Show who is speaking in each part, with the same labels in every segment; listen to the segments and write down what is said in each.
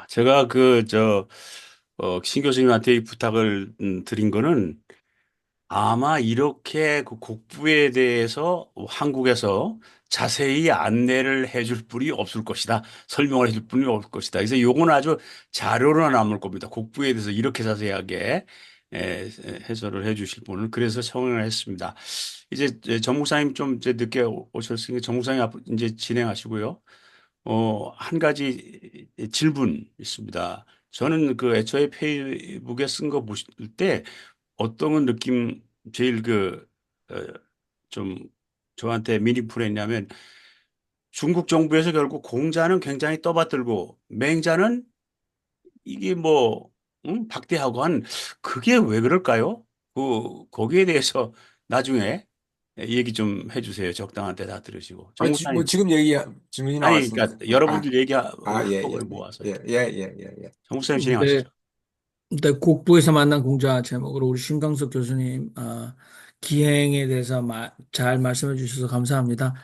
Speaker 1: 제가 신 교수님한테 이 부탁을 드린 거는 아마 이렇게 그 곡부에 대해서 한국에서 자세히 안내를 해줄 분이 없을 것이다. 설명을 해줄 분이 없을 것이다. 그래서 요건 아주 자료로 남을 겁니다. 곡부에 대해서 이렇게 자세하게 해설을 해 주실 분은 그래서 청원을 했습니다. 이제 정 목사님 좀 이제 늦게 오셨으니까 정 목사님 이제 진행하시고요. 한 가지 질문 있습니다. 저는 그 애초에 페이북에 쓴 거 보실 때 어떤 느낌 제일 어, 좀 저한테 미니풀했냐면 중국 정부에서 결국 공자는 굉장히 떠받들고 맹자는 이게 뭐 박대하고 한 그게 왜 그럴까요? 거기에 대해서 나중에 얘기 좀 해주세요. 적당한 때 다 들으시고. 정
Speaker 2: 뭐
Speaker 1: 목사님.
Speaker 2: 지금 질문이
Speaker 1: 아니, 그러니까
Speaker 2: 나왔으니까.
Speaker 1: 여러분들
Speaker 2: 예, 예,
Speaker 1: 얘기하고 모아서
Speaker 2: 예, 예, 예, 예, 예.
Speaker 1: 정 목사님
Speaker 3: 네,
Speaker 1: 진행하시죠.
Speaker 3: 네, 국부에서 만난 공자 제목으로 우리 신강석 교수님 기행에 대해서 잘 말씀해 주셔서 감사합니다.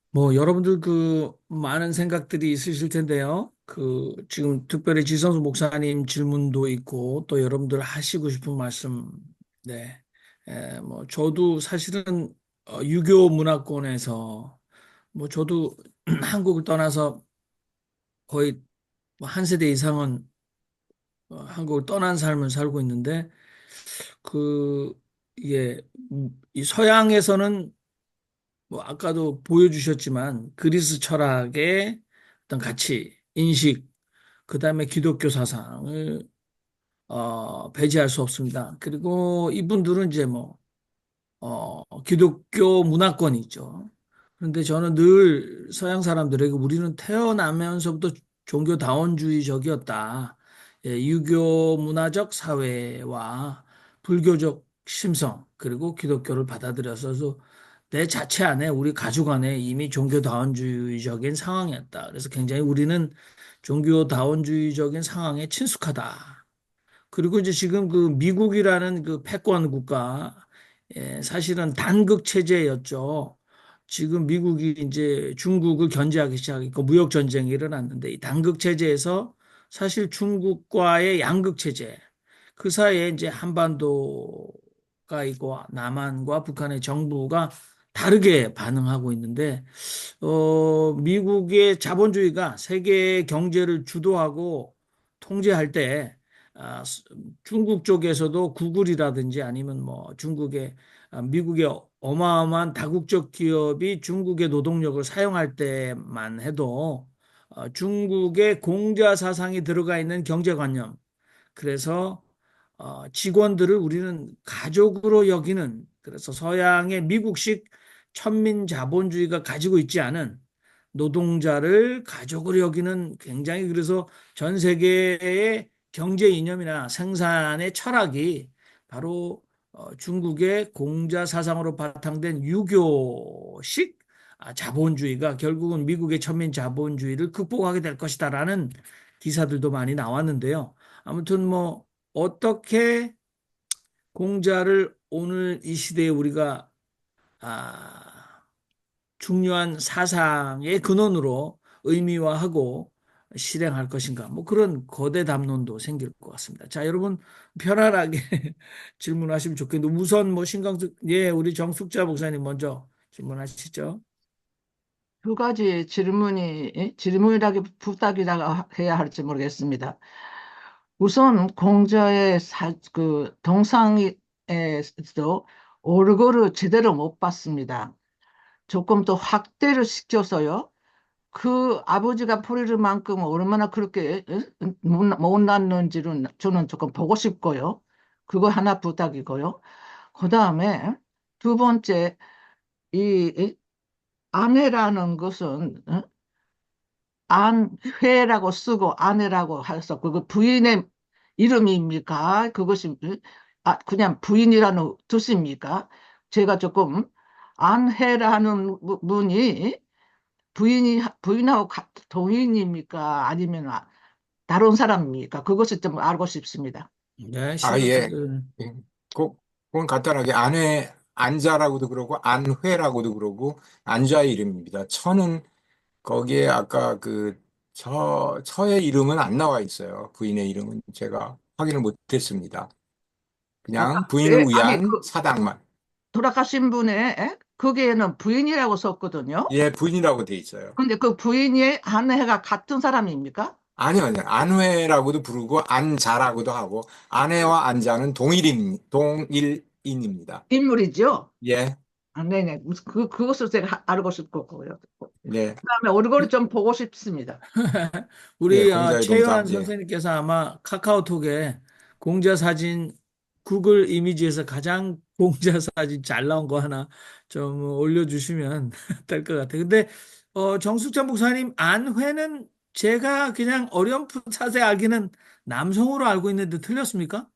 Speaker 3: 뭐 여러분들 그 많은 생각들이 있으실 텐데요. 그 지금 특별히 지성수 목사님 질문도 있고 또 여러분들 하시고 싶은 말씀, 네, 뭐 저도 사실은 유교 문화권에서 뭐 저도 한국을 떠나서 거의 뭐한 세대 이상은 한국을 떠난 삶을 살고 있는데 그 이게 이 서양에서는 뭐 아까도 보여주셨지만 그리스 철학의 어떤 가치, 인식, 그다음에 기독교 사상을 배제할 수 없습니다. 그리고 이분들은 이제 뭐 기독교 문화권이죠. 그런데 저는 늘 서양 사람들에게 우리는 태어나면서부터 종교다원주의적이었다. 예, 유교 문화적 사회와 불교적 심성, 그리고 기독교를 받아들여서 내 자체 안에, 우리 가족 안에 이미 종교다원주의적인 상황이었다. 그래서 굉장히 우리는 종교다원주의적인 상황에 친숙하다. 그리고 이제 지금 그 미국이라는 그 패권 국가, 사실은 단극 체제였죠. 지금 미국이 이제 중국을 견제하기 시작하니까 무역 전쟁이 일어났는데 이 단극 체제에서 사실 중국과의 양극 체제, 그 사이에 이제 한반도가 있고 남한과 북한의 정부가 다르게 반응하고 있는데 미국의 자본주의가 세계 경제를 주도하고 통제할 때 중국 쪽에서도 구글이라든지 아니면 뭐 중국의 미국의 어마어마한 다국적 기업이 중국의 노동력을 사용할 때만 해도 중국의 공자 사상이 들어가 있는 경제관념, 그래서 직원들을 우리는 가족으로 여기는, 그래서 서양의 미국식 천민 자본주의가 가지고 있지 않은 노동자를 가족으로 여기는, 굉장히 그래서 전 세계의 경제 이념이나 생산의 철학이 바로 중국의 공자 사상으로 바탕된 유교식 자본주의가 결국은 미국의 천민 자본주의를 극복하게 될 것이다라는 기사들도 많이 나왔는데요. 아무튼 뭐 어떻게 공자를 오늘 이 시대에 우리가 중요한 사상의 근원으로 의미화하고 실행할 것인가, 뭐 그런 거대 담론도 생길 것 같습니다. 자, 여러분 편안하게 질문하시면 좋겠는데 우선 뭐 신강숙, 예, 우리 정숙자 목사님 먼저 질문하시죠.
Speaker 4: 두 가지 질문이라기 부탁이라고 해야 할지 모르겠습니다. 우선 공자의 동상에서 얼굴을 제대로 못 봤습니다. 조금 더 확대를 시켜서요. 그 아버지가 포리르만큼 얼마나 그렇게 못났는지는 저는 조금 보고 싶고요. 그거 하나 부탁이고요. 그 다음에 두 번째, 이 아내라는 것은 안회라고 쓰고 아내라고 해서 그거 부인의 이름입니까? 그것이 그냥 부인이라는 뜻입니까? 제가 조금 안회라는 분이 부인하고 동인입니까? 아니면 다른 사람입니까? 그것을 좀 알고 싶습니다.
Speaker 3: 네, 신강숙.
Speaker 2: 예. 예. 그건 간단하게 안자라고도 그러고, 안회라고도 그러고, 안자의 이름입니다. 천은 거기에 아까 그 처의 이름은 안 나와 있어요. 부인의 이름은 제가 확인을 못했습니다. 그냥 부인을
Speaker 4: 아니,
Speaker 2: 위한 사당만.
Speaker 4: 돌아가신 분의 거기에는 부인이라고 썼거든요.
Speaker 2: 예, 부인이라고 돼 있어요.
Speaker 4: 근데 그 부인이 아내가 같은 사람입니까?
Speaker 2: 아니요, 아니요. 안회라고도 부르고 안자라고도 하고 아내와 안자는 동일인입니다.
Speaker 4: 인물이죠?
Speaker 2: 예,
Speaker 4: 아, 네네. 그것을 제가 알고 싶고요.
Speaker 2: 예,
Speaker 4: 그다음에 얼굴을 좀 보고 싶습니다.
Speaker 2: 예,
Speaker 3: 우리
Speaker 2: 공자의 동상.
Speaker 3: 최요한
Speaker 2: 예.
Speaker 3: 선생님께서 아마 카카오톡에 공자 사진 구글 이미지에서 가장 공자 사진 잘 나온 거 하나 좀 올려주시면 될 것 같아요. 근데 정숙자 목사님 안회는 제가 그냥 어렴풋 자세히 알기는 남성으로 알고 있는데 틀렸습니까?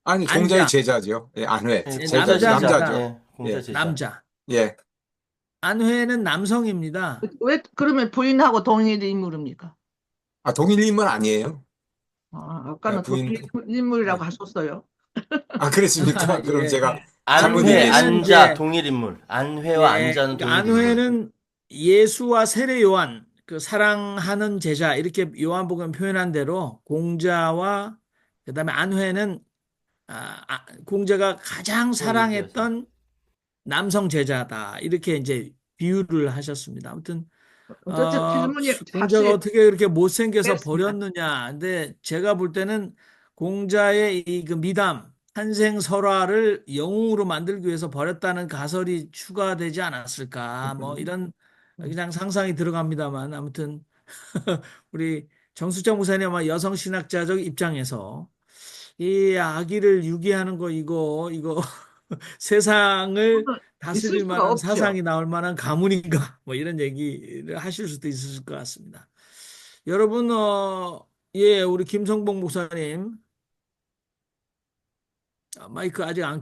Speaker 2: 아니, 공자의
Speaker 3: 안자,
Speaker 2: 제자죠. 예, 안회.
Speaker 5: 예, 공자 제자.
Speaker 3: 남자입니다.
Speaker 2: 남자죠.
Speaker 5: 예, 공자
Speaker 2: 예,
Speaker 5: 제자.
Speaker 3: 남자.
Speaker 2: 예.
Speaker 3: 안회는 남성입니다.
Speaker 4: 왜 그러면 부인하고 동일 인물입니까?
Speaker 2: 아, 동일인물 아니에요. 예,
Speaker 4: 아까는
Speaker 2: 부인.
Speaker 4: 동일 인물이라고
Speaker 2: 예.
Speaker 4: 하셨어요.
Speaker 2: 아, 그랬습니까? 그럼
Speaker 3: 예.
Speaker 2: 제가 잘못
Speaker 5: 안회,
Speaker 2: 이해했습니다.
Speaker 3: 안회는
Speaker 5: 안자,
Speaker 3: 이제
Speaker 5: 동일인물. 안회와 안자는
Speaker 3: 그러니까
Speaker 5: 동일인물.
Speaker 3: 안회는 예수와 세례 요한 그 사랑하는 제자 이렇게 요한복음 표현한 대로 공자와 그다음에 안회는 공자가 가장
Speaker 5: 그걸 얘기하세요.
Speaker 3: 사랑했던 남성 제자다 이렇게 이제 비유를 하셨습니다. 아무튼
Speaker 4: 어쨌든 질문이
Speaker 3: 공자가
Speaker 4: 다시
Speaker 3: 어떻게 그렇게 못생겨서
Speaker 4: 됐습니다.
Speaker 3: 버렸느냐. 근데 제가 볼 때는 공자의 이 그 미담, 탄생설화를 영웅으로 만들기 위해서 버렸다는 가설이 추가되지 않았을까. 뭐 이런 그냥 상상이 들어갑니다만 아무튼 우리 정수정 목사님 아마 여성 신학자적 입장에서 이 아기를 유기하는 거 이거 세상을
Speaker 4: 있을
Speaker 3: 다스릴
Speaker 4: 수가
Speaker 3: 만한
Speaker 4: 없죠.
Speaker 3: 사상이 나올 만한 가문인가 뭐 이런 얘기를 하실 수도 있을 것 같습니다. 여러분 예 우리 김성봉 목사님 마이크 아직 안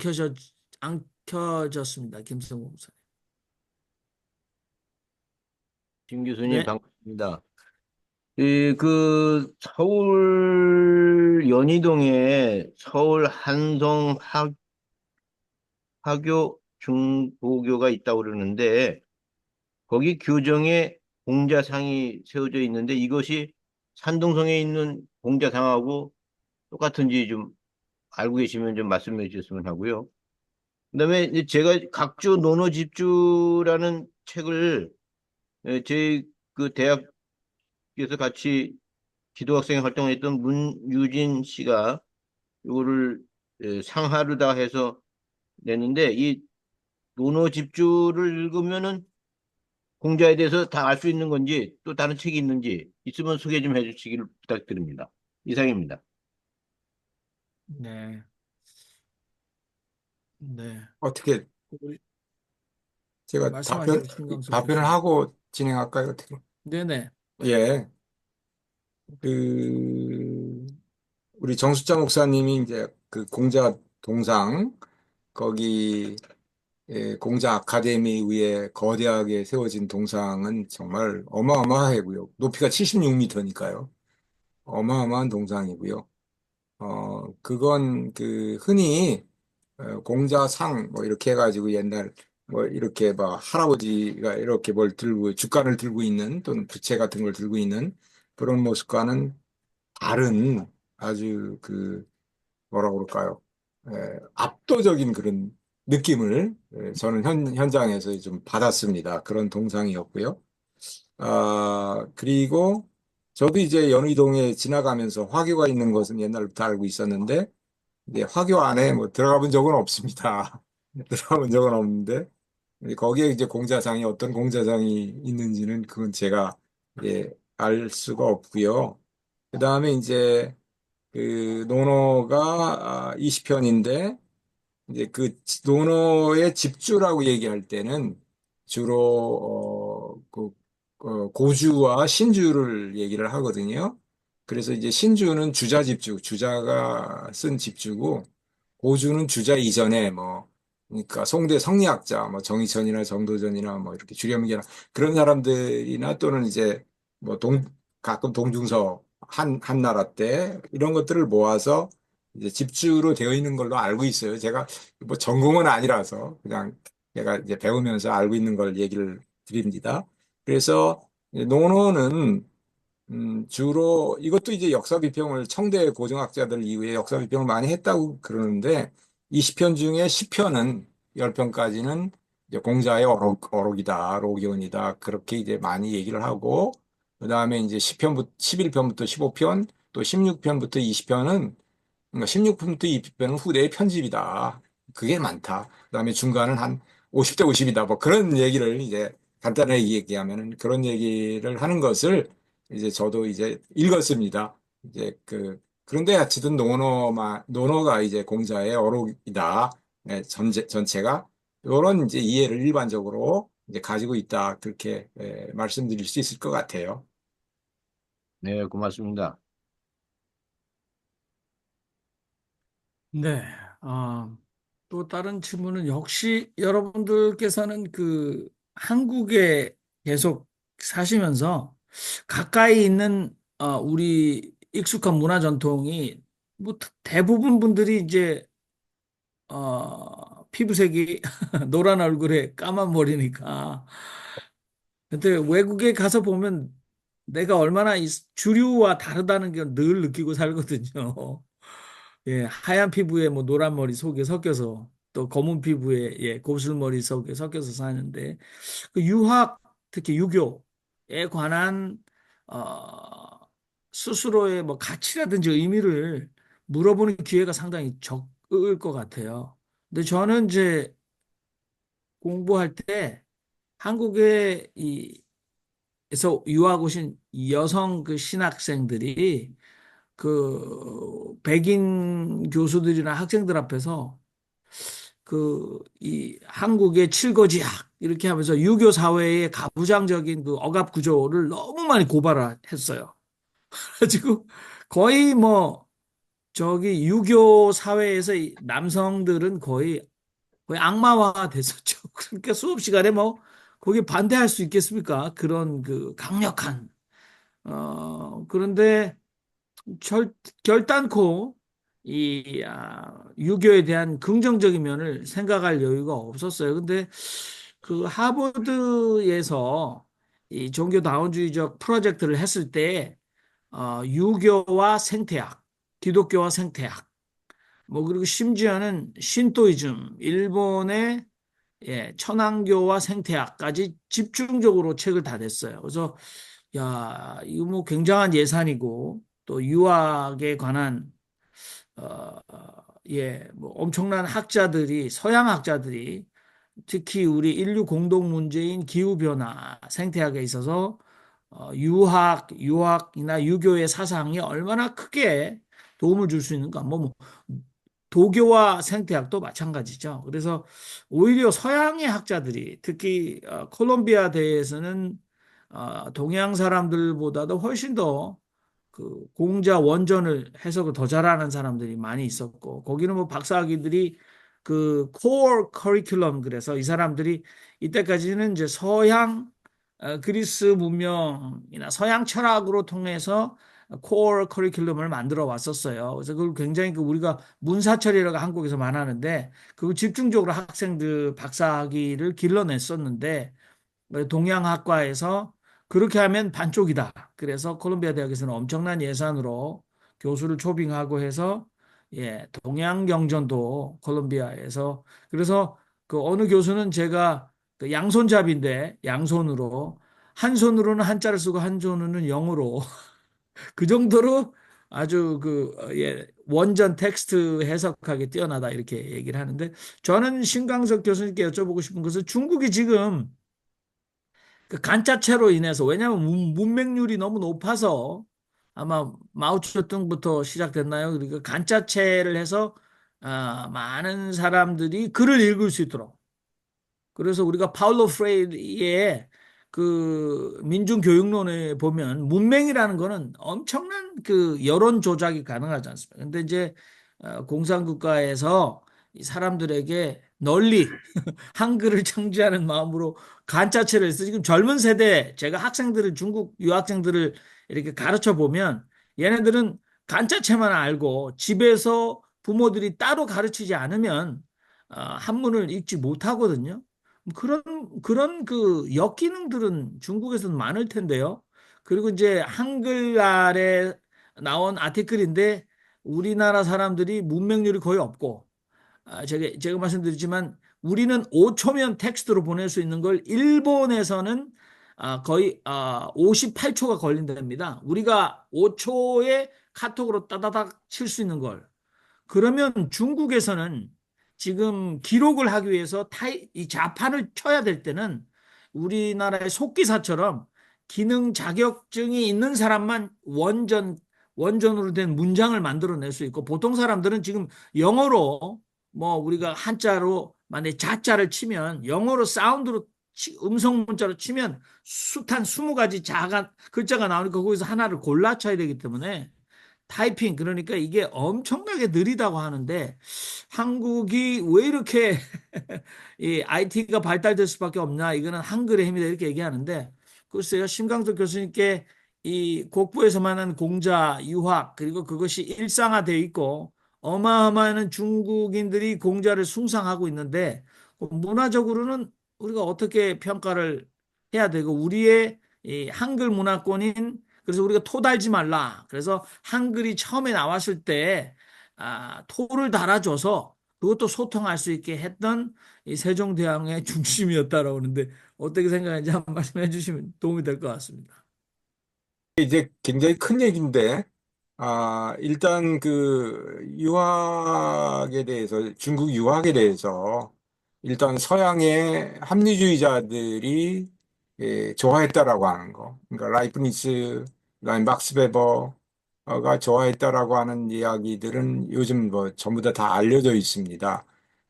Speaker 3: 켜졌습니다. 김성봉 목사님.
Speaker 6: 김 교수님
Speaker 3: 네.
Speaker 6: 반갑습니다. 서울 연희동에 서울 한성 화교 중고교가 있다고 그러는데 거기 교정에 공자상이 세워져 있는데 이것이 산동성에 있는 공자상하고 똑같은지 좀 알고 계시면 좀 말씀해 주셨으면 하고요. 그다음에 이제 제가 각주 논어집주라는 책을 제 그 대학에서 같이 기도학생 활동했던 문유진 씨가 이거를 상하르다 해서 냈는데 이 논어 집주를 읽으면은 공자에 대해서 다 알 수 있는 건지 또 다른 책이 있는지 있으면 소개 좀 해주시기를 부탁드립니다. 이상입니다.
Speaker 3: 네. 네.
Speaker 2: 어떻게
Speaker 3: 우리
Speaker 2: 제가
Speaker 3: 말씀하시고 신강수
Speaker 2: 답변을
Speaker 3: 교수님.
Speaker 2: 하고 진행할까요? 어떻게?
Speaker 3: 네네.
Speaker 2: 예. 그, 우리 정수자 목사님이 이제 그 공자 동상, 거기, 공자 아카데미 위에 거대하게 세워진 동상은 정말 어마어마하고요. 높이가 76m니까요. 어마어마한 동상이고요. 그건 그 흔히 공자상 뭐 이렇게 해가지고 옛날 뭐 이렇게 막 할아버지가 이렇게 뭘 들고 주간을 들고 있는 또는 부채 같은 걸 들고 있는 그런 모습과는 다른 아주 그 뭐라 그럴까요? 압도적인 그런 느낌을 저는 현장에서 좀 받았습니다. 그런 동상이었고요. 그리고 저도 이제 연희동에 지나가면서 화교가 있는 것은 옛날부터 알고 있었는데 이제 화교 안에 뭐 들어가 본 적은 없습니다. 들어가 본 적은 없는데 거기에 이제 공자상이 어떤 공자상이 있는지는 그건 제가 알 수가 없고요. 그 다음에 이제 그 논어가 20편인데 이제 그 논어의 집주라고 얘기할 때는 주로 고주와 신주를 얘기를 하거든요. 그래서 이제 신주는 주자 집주, 주자가 쓴 집주고 고주는 주자 이전에 뭐 그러니까 송대 성리학자 뭐 정의천이나 정도전이나 뭐 이렇게 주렴기나 그런 사람들이나 또는 이제 뭐 가끔 동중서 한나라 때 이런 것들을 모아서 이제 집주로 되어 있는 걸로 알고 있어요. 제가 뭐 전공은 아니라서 그냥 제가 이제 배우면서 알고 있는 걸 얘기를 드립니다. 그래서 논어는 주로 이것도 이제 역사 비평을 청대 고등학자들 이후에 역사 비평을 많이 했다고 그러는데 20편 중에 10편은 10편까지는 이제 공자의 어록이다, 로기원이다 그렇게 이제 많이 얘기를 하고 그다음에 이제 10편부터 11편부터 15편 또 16편부터 20편은 그러니까 16편부터 20편은 후대의 편집이다. 그게 많다. 그다음에 중간은 한 50대 50이다. 뭐 그런 얘기를 이제 간단하게 얘기하면은 그런 얘기를 하는 것을 이제 저도 이제 읽었습니다. 이제 그런데 어쨌든 논어가 이제 공자의 어록이다. 네, 전체가 이런 이제 이해를 일반적으로 이제 가지고 있다. 그렇게 말씀드릴 수 있을 것 같아요.
Speaker 6: 네, 고맙습니다.
Speaker 3: 네. 아, 또 다른 질문은 역시 여러분들께서는 한국에 계속 사시면서 가까이 있는 우리 익숙한 문화 전통이 뭐 대부분 분들이 이제 피부색이 노란 얼굴에 까만 머리니까 근데 외국에 가서 보면 내가 얼마나 이 주류와 다르다는 걸 늘 느끼고 살거든요. 예, 하얀 피부에 뭐 노란 머리 속에 섞여서 또 검은 피부에 예, 곱슬머리 속에 섞여서 사는데 유학 특히 유교에 관한 어, 스스로의 뭐 가치라든지 의미를 물어보는 기회가 상당히 적을 것 같아요. 근데 저는 이제 공부할 때 한국에 에서 유학 오신 여성 신학생들이 백인 교수들이나 학생들 앞에서 이 한국의 칠거지학 이렇게 하면서 유교 사회의 가부장적인 억압 구조를 너무 많이 고발을 했어요. 그래가지고 거의 뭐 저기 유교 사회에서 이 남성들은 거의 악마화 됐었죠. 그러니까 수업 시간에 뭐 거기 반대할 수 있겠습니까? 그런 강력한 그런데 결단코 유교에 대한 긍정적인 면을 생각할 여유가 없었어요. 근데 하버드에서 이 종교 다원주의적 프로젝트를 했을 때 유교와 생태학, 기독교와 생태학, 뭐 그리고 심지어는 신토이즘, 일본의 천황교와 생태학까지 집중적으로 책을 다 냈어요. 그래서 야, 이거 뭐 굉장한 예산이고 또 유학에 관한 어, 뭐 엄청난 학자들이 서양 학자들이 특히 우리 인류 공동 문제인 기후 변화, 생태학에 있어서 유학이나 유교의 사상이 얼마나 크게 도움을 줄 수 있는가. 도교와 생태학도 마찬가지죠. 그래서 오히려 서양의 학자들이 특히 콜롬비아 대에서는 동양 사람들보다도 훨씬 더 공자 원전을 해석을 더 잘하는 사람들이 많이 있었고 거기는 뭐 박사학위들이 코어 커리큘럼 그래서 이 사람들이 이때까지는 이제 서양 그리스 문명이나 서양 철학으로 통해서 코어 커리큘럼을 만들어 왔었어요. 그래서 그걸 굉장히 우리가 문사철이라고 한국에서 말하는데 그걸 집중적으로 학생들 박사학위를 길러냈었는데 동양학과에서 그렇게 하면 반쪽이다. 그래서 콜롬비아 대학에서는 엄청난 예산으로 교수를 초빙하고 해서 동양경전도 콜롬비아에서 그래서 어느 교수는 제가 양손잡이인데 양손으로 한 손으로는 한자를 쓰고 한 손으로는 영어로 그 정도로 아주 원전 텍스트 해석하기 뛰어나다 이렇게 얘기를 하는데 저는 신강석 교수님께 여쭤보고 싶은 것은 중국이 지금 간자체로 인해서 왜냐하면 문맹률이 너무 높아서 아마 마오쩌둥부터 시작됐나요? 그러니까 간자체를 해서 많은 사람들이 글을 읽을 수 있도록 그래서 우리가 파울로 프레이의 민중교육론에 보면 문맹이라는 거는 엄청난 여론 조작이 가능하지 않습니까? 근데 이제 공산국가에서 이 사람들에게 널리 한글을 창제하는 마음으로 간자체를 해서 지금 젊은 세대 제가 학생들을 중국 유학생들을 이렇게 가르쳐 보면 얘네들은 간자체만 알고 집에서 부모들이 따로 가르치지 않으면 한문을 읽지 못하거든요. 그런 역기능들은 중국에서는 많을 텐데요. 그리고 이제 한글날에 나온 아티클인데 우리나라 사람들이 문맹률이 거의 없고, 제가 말씀드렸지만 우리는 5초면 텍스트로 보낼 수 있는 걸 일본에서는 거의 58초가 걸린답니다. 우리가 5초에 카톡으로 따다닥 칠 수 있는 걸. 그러면 중국에서는 지금 기록을 하기 위해서 이 자판을 쳐야 될 때는 우리나라의 속기사처럼 기능 자격증이 있는 사람만 원전으로 된 문장을 만들어낼 수 있고, 보통 사람들은 지금 영어로 뭐 우리가 한자로 만약에 자자를 치면 영어로 사운드로 음성 문자로 치면 숱한 20가지 글자가 나오니까 거기서 하나를 골라 쳐야 되기 때문에 타이핑, 그러니까 이게 엄청나게 느리다고 하는데 한국이 왜 이렇게 이 IT가 발달될 수밖에 없나, 이거는 한글의 힘이다 이렇게 얘기하는데, 글쎄요, 심강석 교수님께 이 국부에서만 하는 공자 유학, 그리고 그것이 일상화되어 있고 어마어마한 중국인들이 공자를 숭상하고 있는데, 문화적으로는 우리가 어떻게 평가를 해야 되고, 우리의 이 한글 문화권인, 그래서 우리가 토 달지 말라. 그래서 한글이 처음에 나왔을 때 토를 달아줘서 그것도 소통할 수 있게 했던 이 세종대왕의 중심이었다라고 하는데, 어떻게 생각하는지 한번 말씀해 주시면 도움이 될 것 같습니다.
Speaker 2: 이제 굉장히 큰 얘기인데, 일단 그 유학에 대해서, 중국 유학에 대해서 일단 서양의 합리주의자들이 좋아했다라고 하는 거. 그러니까 라이프니츠, 그다음에 막스 베버가 좋아했다라고 하는 이야기들은 요즘 뭐 전부 다 알려져 있습니다.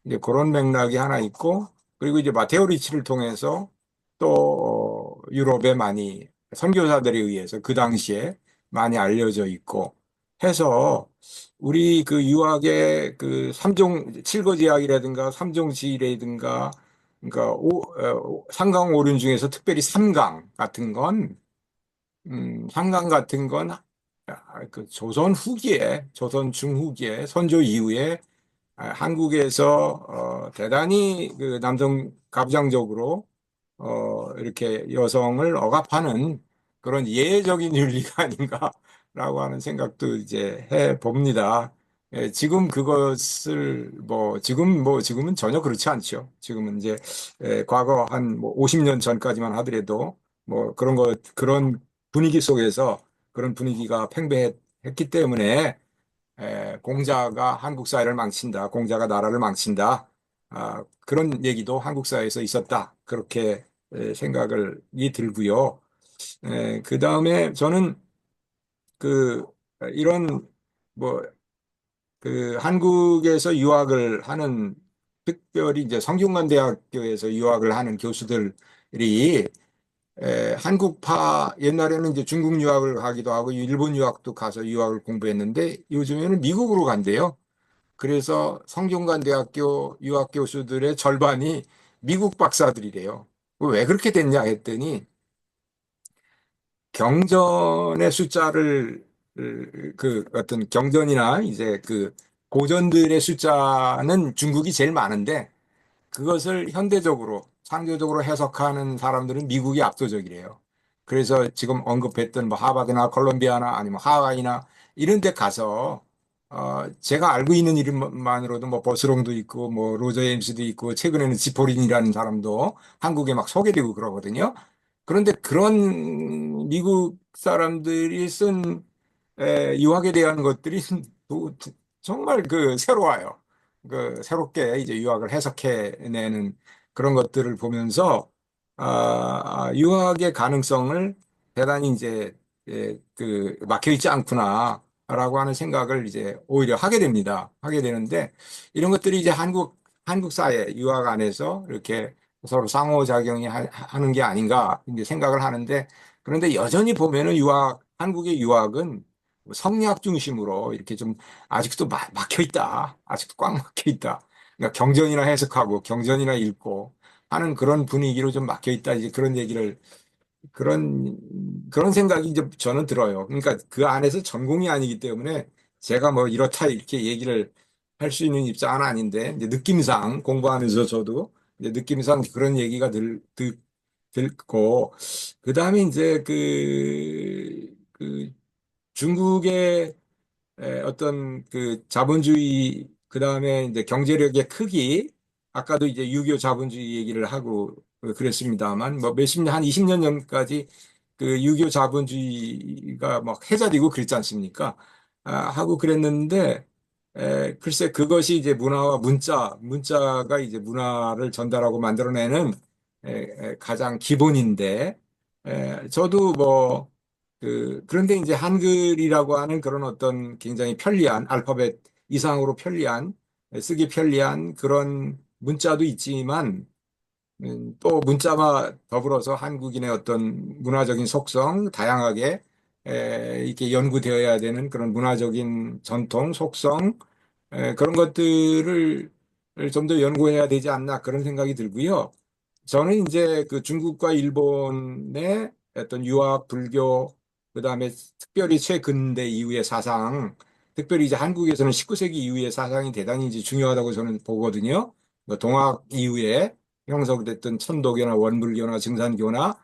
Speaker 2: 이제 그런 맥락이 하나 있고, 그리고 이제 마테오 리치를 통해서 또 유럽에 많이 선교사들에 의해서 그 당시에 많이 알려져 있고 해서, 우리 그 유학의 그 칠거지약이라든가 삼종지라든가, 그러니까 상강오륜 중에서 특별히 삼강 같은 건, 삼강 같은 건 그 조선 후기에, 조선 중후기에 선조 이후에 한국에서 대단히 그 남성 가부장적으로 이렇게 여성을 억압하는 그런 예외적인 윤리가 아닌가라고 하는 생각도 이제 해 봅니다. 지금 그것을 지금은 전혀 그렇지 않죠. 지금은 이제 과거 한 뭐 50년 전까지만 하더라도 뭐 그런 분위기 속에서 그런 분위기가 팽배했기 때문에 공자가 한국 사회를 망친다, 공자가 나라를 망친다, 그런 얘기도 한국 사회에서 있었다. 그렇게 생각이 들고요. 그 다음에 저는 그 이런 뭐 그 한국에서 유학을 하는, 특별히 이제 성균관대학교에서 유학을 하는 교수들이 한국파, 옛날에는 이제 중국 유학을 가기도 하고 일본 유학도 가서 유학을 공부했는데 요즘에는 미국으로 간대요. 그래서 성균관대학교 유학 교수들의 절반이 미국 박사들이래요. 왜 그렇게 됐냐 했더니, 경전의 숫자를, 그 어떤 경전이나 이제 그 고전들의 숫자는 중국이 제일 많은데, 그것을 현대적으로 창조적으로 해석하는 사람들은 미국이 압도적이래요. 그래서 지금 언급했던 뭐 하버드나 콜롬비아나 아니면 하와이나 이런 데 가서 제가 알고 있는 이름만으로도 뭐 버스롱도 있고 뭐 로저 에임스도 있고 최근에는 지포린이라는 사람도 한국에 막 소개되고 그러거든요. 그런데 그런 미국 사람들이 쓴 유학에 대한 것들이 정말 그 새로워요. 그 새롭게 이제 유학을 해석해내는 그런 것들을 보면서 유학의 가능성을 대단히 이제 그 막혀 있지 않구나라고 하는 생각을 이제 오히려 하게 됩니다. 하게 되는데, 이런 것들이 이제 한국 사회 유학 안에서 이렇게 서로 상호작용이 하는 게 아닌가 이제 생각을 하는데, 그런데 여전히 보면은 한국의 유학은 성리학 중심으로 이렇게 좀 아직도 막혀 있다. 아직도 꽉 막혀 있다. 그러니까 경전이나 해석하고 경전이나 읽고 하는 그런 분위기로 좀 막혀 있다. 이제 그런 그런 생각이 이제 저는 들어요. 그러니까 그 안에서 전공이 아니기 때문에 제가 뭐 이렇다 이렇게 얘기를 할 수 있는 입장은 아닌데, 이제 느낌상 공부하면서 저도 이제 느낌상 그런 얘기가 들고, 그 다음에 이제 그 중국의 어떤 그 자본주의, 그 다음에 이제 경제력의 크기, 아까도 이제 유교 자본주의 얘기를 하고 그랬습니다만, 뭐 몇십 년, 한 20년 전까지 그 유교 자본주의가 막 해자되고 그랬지 않습니까? 하고 그랬는데, 글쎄 그것이 이제 문화와 문자가 이제 문화를 전달하고 만들어내는 가장 기본인데, 저도 뭐, 그런데 이제 한글이라고 하는 그런 어떤 굉장히 편리한 알파벳 이상으로 편리한, 쓰기 편리한 그런 문자도 있지만, 또 문자와 더불어서 한국인의 어떤 문화적인 속성, 다양하게 이렇게 연구되어야 되는 그런 문화적인 전통, 속성, 그런 것들을 좀 더 연구해야 되지 않나 그런 생각이 들고요. 저는 이제 그 중국과 일본의 어떤 유학, 불교, 그다음에 특별히 최근대 이후의 사상, 특별히 이제 한국에서는 19세기 이후의 사상이 대단히 이제 중요하다고 저는 보거든요. 뭐 동학 이후에 형성됐던 천도교나 원불교나 증산교나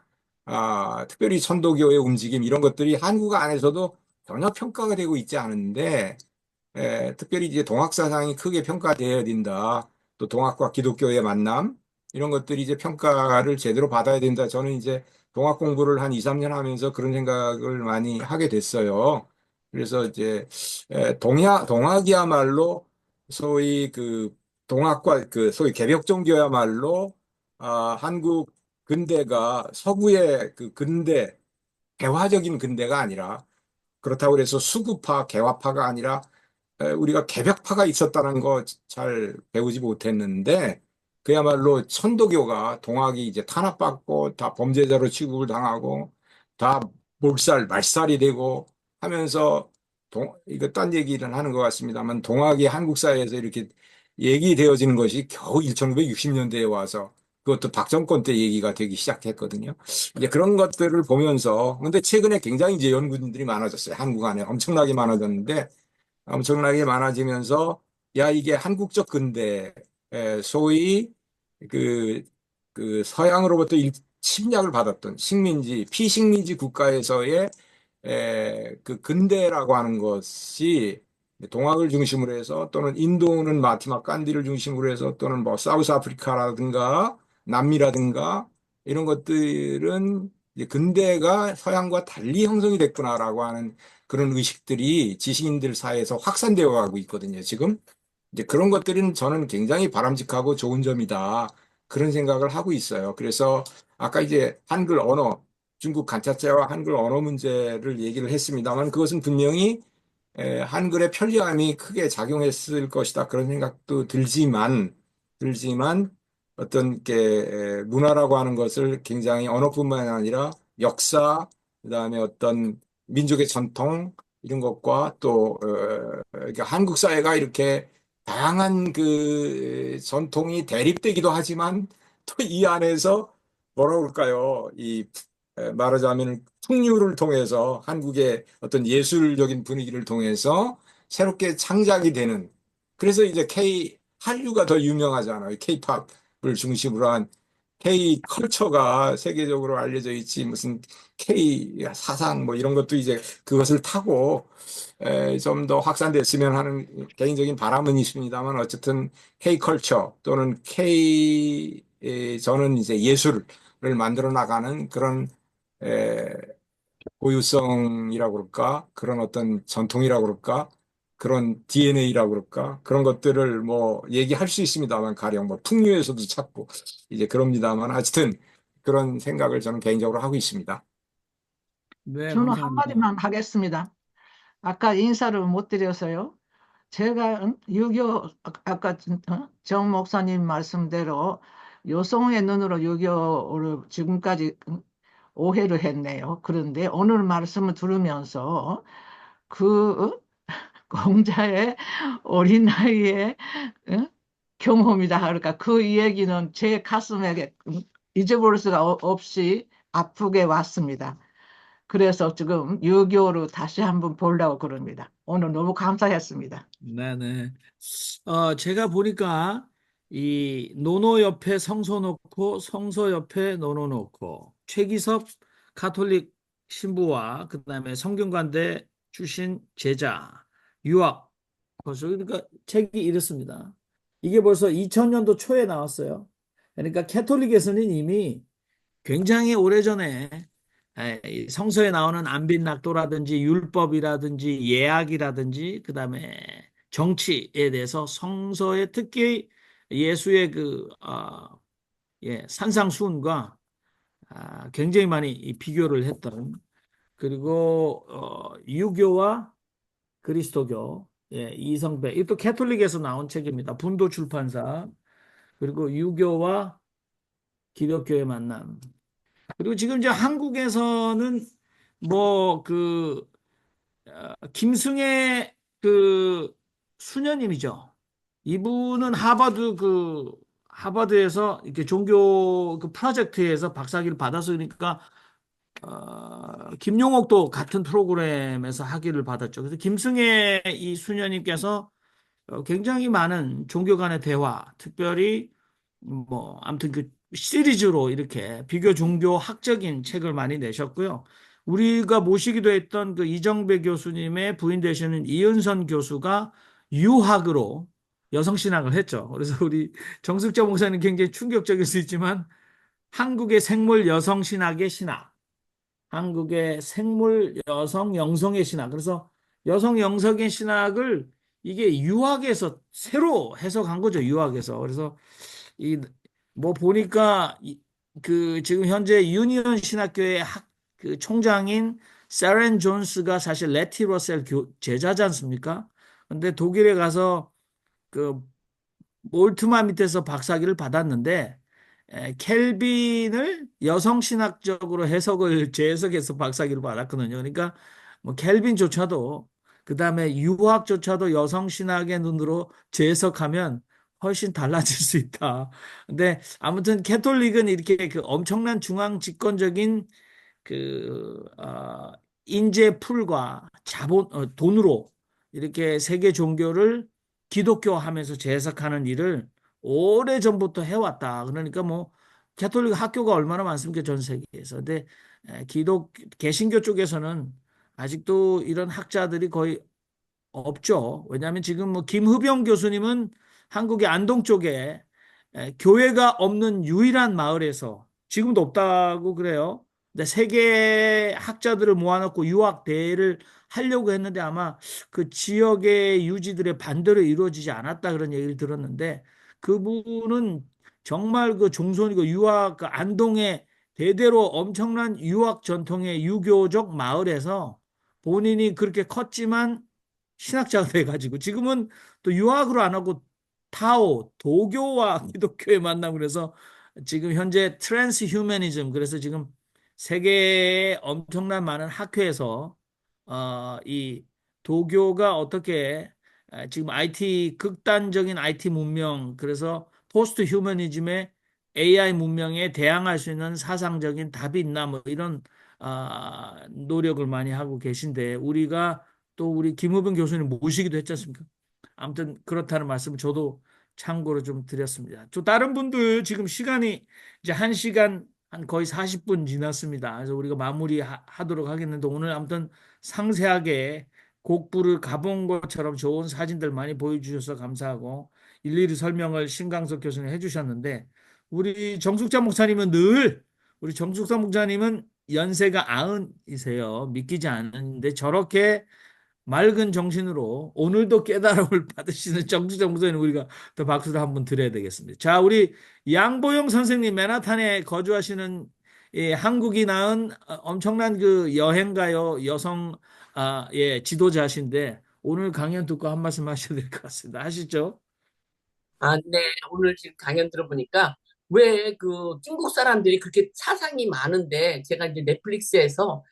Speaker 2: 특별히 천도교의 움직임 이런 것들이 한국 안에서도 전혀 평가가 되고 있지 않은데 특별히 이제 동학 사상이 크게 평가되어야 된다. 또 동학과 기독교의 만남 이런 것들이 이제 평가를 제대로 받아야 된다. 저는 이제 동학 공부를 한 2, 3년 하면서 그런 생각을 많이 하게 됐어요. 그래서 이제 동학이야말로 소위 그 동학과 그 소위 개벽 종교야말로 한국 근대가 서구의 그 근대 개화적인 근대가 아니라 그렇다고 해서 수구파 개화파가 아니라 우리가 개벽파가 있었다는 거 잘 배우지 못했는데 그야말로 천도교가 동학이 이제 탄압받고 다 범죄자로 취급을 당하고 다 몰살 말살이 되고 하면서 이거 딴 얘기를 하는 것 같습니다만 동학이 한국 사회에서 이렇게 얘기되어지는 것이 겨우 1960년대에 와서 그것도 박정권 때 얘기가 되기 시작했거든요. 이제 그런 것들을 보면서 근데 최근에 굉장히 이제 연구진들이 많아졌어요. 한국 안에 엄청나게 많아졌는데 엄청나게 많아지면서 야 이게 한국적 근대 소위 그, 그 서양으로부터 침략을 받았던 식민지 피식민지 국가에서의 그 근대라고 하는 것이 동학을 중심으로 해서 또는 인도는 마티마 간디를 중심으로 해서 또는 뭐 사우스 아프리카라든가 남미라든가 이런 것들은 이제 근대가 서양과 달리 형성이 됐구나라고 하는 그런 의식들이 지식인들 사이에서 확산되어 가고 있거든요, 지금. 이제 그런 것들은 저는 굉장히 바람직하고 좋은 점이다. 그런 생각을 하고 있어요. 그래서 아까 이제 한글 언어, 중국 간자체와 한글 언어 문제를 얘기를 했습니다만 그것은 분명히 한글의 편리함이 크게 작용했을 것이다. 그런 생각도 들지만 어떤 게 문화라고 하는 것을 굉장히 언어뿐만 아니라 역사, 그다음에 어떤 민족의 전통 이런 것과 또 이렇게 한국 사회가 이렇게 다양한 그 전통이 대립되기도 하지만 또 이 안에서 뭐라 그럴까요? 말하자면 풍류를 통해서 한국의 어떤 예술적인 분위기를 통해서 새롭게 창작이 되는 그래서 이제 한류가 더 유명하잖아요. K-팝을 중심으로 한 K 컬처가 세계적으로 알려져 있지 무슨 K 사상 뭐 이런 것도 이제 그것을 타고 좀 더 확산됐으면 하는 개인적인 바람은 있습니다만 어쨌든 K 컬처 또는 저는 이제 예술을 만들어 나가는 그런 에, 고유성이라고 그럴까? 그런 어떤 전통이라고 그럴까? 그런 DNA라고 그럴까? 그런 것들을 뭐 얘기할 수 있습니다만 가령 뭐 풍류에서도 찾고 이제 그럽니다만 하여튼 그런 생각을 저는 개인적으로 하고 있습니다.
Speaker 3: 네,
Speaker 4: 저는
Speaker 3: 감사합니다.
Speaker 4: 한마디만 하겠습니다. 아까 인사를 못 드려서요. 제가 유교 아까 정 목사님 말씀대로 요성의 눈으로 유교를 지금까지 오해를 했네요. 그런데 오늘 말씀을 들으면서 그 공자의 어린 나이에 경험이다 할까 그 얘기는 제 가슴에 잊어버릴 수가 없이 아프게 왔습니다. 그래서 지금 유교로 다시 한번 보려고 그럽니다. 오늘 너무 감사했습니다.
Speaker 3: 네네. 제가 보니까 이 노노 옆에 성소 놓고 성소 옆에 노노 놓고 최기섭 가톨릭 신부와 그다음에 성균관대 출신 제자 유학 벌써 그러니까 책이 이렇습니다. 이게 벌써 2000년도 초에 나왔어요. 그러니까 캐톨릭에서는 이미 굉장히 오래전에 이 성서에 나오는 안빈낙도라든지 율법이라든지 예학이라든지 그다음에 정치에 대해서 성서의 특히 예수의 산상수훈과 굉장히 많이 이 비교를 했던 그리고 유교와 그리스도교 이성배 이또 캐톨릭에서 나온 책입니다. 분도 출판사 그리고 유교와 기독교의 만남 그리고 지금 이제 한국에서는 뭐 김승혜 수녀님이죠. 이분은 하버드에서 이렇게 종교 프로젝트에서 박사학위를 받아서 그러니까 김용옥도 같은 프로그램에서 학위를 받았죠. 그래서 김승혜 이 수녀님께서 굉장히 많은 종교 간의 대화, 특별히 뭐 아무튼 시리즈로 이렇게 비교 종교 학적인 책을 많이 내셨고요. 우리가 모시기도 했던 이정배 교수님의 부인 되시는 이은선 교수가 유학으로 여성신학을 했죠. 그래서 우리 정숙자 목사님 굉장히 충격적일 수 있지만 한국의 생물 여성신학의 신학, 한국의 생물 여성 영성의 신학. 그래서 여성 영성의 신학을 이게 유학에서 새로 해석한 거죠. 유학에서. 그래서 이 뭐 보니까 지금 현재 유니온 신학교의 총장인 세렌 존스가 사실 레티 러셀 제자지 않습니까? 근데 독일에 가서 그 몰트만 밑에서 박사학위를 받았는데 켈빈을 여성신학적으로 재해석해서 박사학위를 받았거든요. 그러니까 뭐 켈빈조차도 그 다음에 유학조차도 여성신학의 눈으로 재해석하면 훨씬 달라질 수 있다. 근데 아무튼 캐톨릭은 이렇게 엄청난 중앙 집권적인 그 어, 인재 풀과 돈으로 이렇게 세계 종교를 기독교하면서 재해석하는 일을 오래전부터 해왔다. 그러니까 뭐 캐톨릭 학교가 얼마나 많습니까? 전 세계에서. 근데 개신교 쪽에서는 아직도 이런 학자들이 거의 없죠. 왜냐하면 지금 뭐 김흡영 교수님은 한국의 안동 쪽에 교회가 없는 유일한 마을에서 지금도 없다고 그래요. 근데 세계 학자들을 모아놓고 유학 대회를 하려고 했는데 아마 그 지역의 유지들의 반대로 이루어지지 않았다 그런 얘기를 들었는데 그분은 정말 종손이고 유학 안동의 대대로 엄청난 유학 전통의 유교적 마을에서 본인이 그렇게 컸지만 신학자가 돼가지고 지금은 또 유학으로 안 하고 타오 도교와 기독교의 만남 그래서 지금 현재 트랜스 휴머니즘 그래서 지금 세계에 엄청난 많은 학회에서 이 도교가 어떻게 지금 극단적인 IT 문명 그래서 포스트 휴머니즘의 AI 문명에 대항할 수 있는 사상적인 답이 있나 뭐 이런 노력을 많이 하고 계신데 우리가 또 우리 김우병 교수님 모시기도 했지 않습니까? 아무튼 그렇다는 말씀을 저도 참고로 좀 드렸습니다. 또 다른 분들 지금 시간이 이제 1시간 한 거의 40분 지났습니다. 그래서 우리가 마무리하도록 하겠는데 오늘 아무튼 상세하게 곡부를 가본 것처럼 좋은 사진들 많이 보여주셔서 감사하고 일일이 설명을 신강석 교수님 해주셨는데 우리 정숙자 목사님은 연세가 90이세요. 믿기지 않는데 저렇게 맑은 정신으로 오늘도 깨달음을 받으시는 정주정 목사님 우리가 더 박수를 한번 드려야 되겠습니다. 자, 우리 양보영 선생님 맨하탄에 거주하시는 한국이 낳은 엄청난 여행가요 여성 지도자신데 오늘 강연 듣고 한 말씀 하셔야 될 것 같습니다. 하시죠?
Speaker 7: 네. 오늘 지금 강연 들어보니까 왜 중국 사람들이 그렇게 사상이 많은데 제가 이제 넷플릭스에서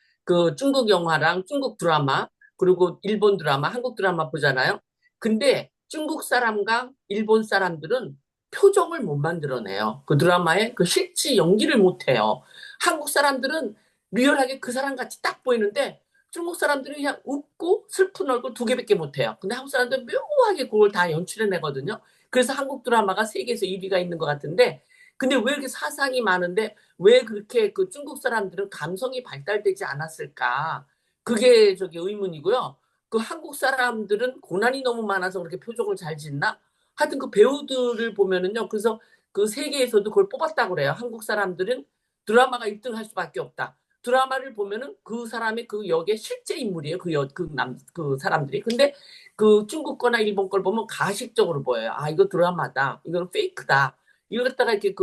Speaker 7: 중국 영화랑 중국 드라마 그리고 일본 드라마, 한국 드라마 보잖아요. 근데 중국 사람과 일본 사람들은 표정을 못 만들어내요. 그 드라마에 실제 연기를 못 해요. 한국 사람들은 리얼하게 그 사람 같이 딱 보이는데 중국 사람들은 그냥 웃고 슬픈 얼굴 두 개밖에 못 해요. 근데 한국 사람들은 묘하게 그걸 다 연출해내거든요. 그래서 한국 드라마가 세계에서 1위가 있는 것 같은데, 근데 왜 이렇게 사상이 많은데 왜 그렇게 그 중국 사람들은 감성이 발달되지 않았을까? 그게 저기 의문이고요. 그 한국 사람들은 고난이 너무 많아서 그렇게 표정을 잘 짓나? 하여튼 그 배우들을 보면은요. 그래서 그 세계에서도 그걸 뽑았다고 그래요. 한국 사람들은 드라마가 1등 할 수밖에 없다. 드라마를 보면은 그 사람의 그 역의 실제 인물이에요. 그 사람들이. 근데 그 중국 거나 일본 걸 보면 가식적으로 보여요. 아, 이거 드라마다. 이거는 페이크다. 이걸 갖다가 이렇게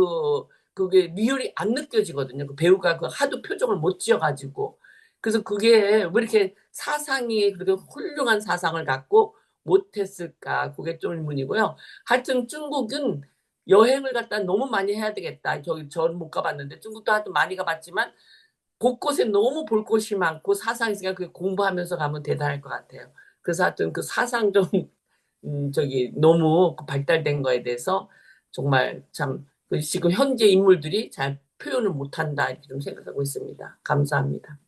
Speaker 7: 그게 리얼이 안 느껴지거든요. 그 배우가 그 하도 표정을 못 지어가지고. 그래서 그게 왜 이렇게 사상이 그렇게 훌륭한 사상을 갖고 못했을까? 그게 좀 의문이고요. 하여튼 중국은 여행을 갖다 너무 많이 해야 되겠다. 저는 못 가봤는데 중국도 하여튼 많이 가봤지만 곳곳에 너무 볼 곳이 많고 사상이 있으니까 그 공부하면서 가면 대단할 것 같아요. 그래서 하여튼 그 사상 좀 저기 너무 그 발달된 거에 대해서 정말 참 그 지금 현재 인물들이 잘 표현을 못한다 이렇게 좀 생각하고 있습니다. 감사합니다.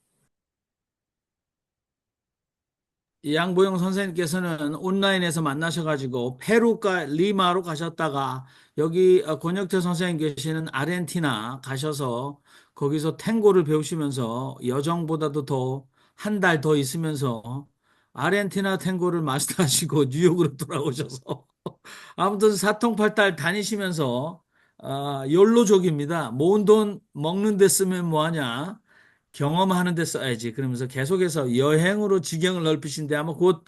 Speaker 3: 이 양보영 선생님께서는 온라인에서 만나셔가지고 페루가 리마로 가셨다가 여기 권혁태 선생님 계시는 아르헨티나 가셔서 거기서 탱고를 배우시면서 여정보다도 더 한 달 더 있으면서 아르헨티나 탱고를 마스터하시고 뉴욕으로 돌아오셔서 아무튼 사통팔달 다니시면서 욜로족입니다. 모은 돈 먹는 데 쓰면 뭐하냐? 경험하는 데 써야지. 그러면서 계속해서 여행으로 지경을 넓히신데 아마 곧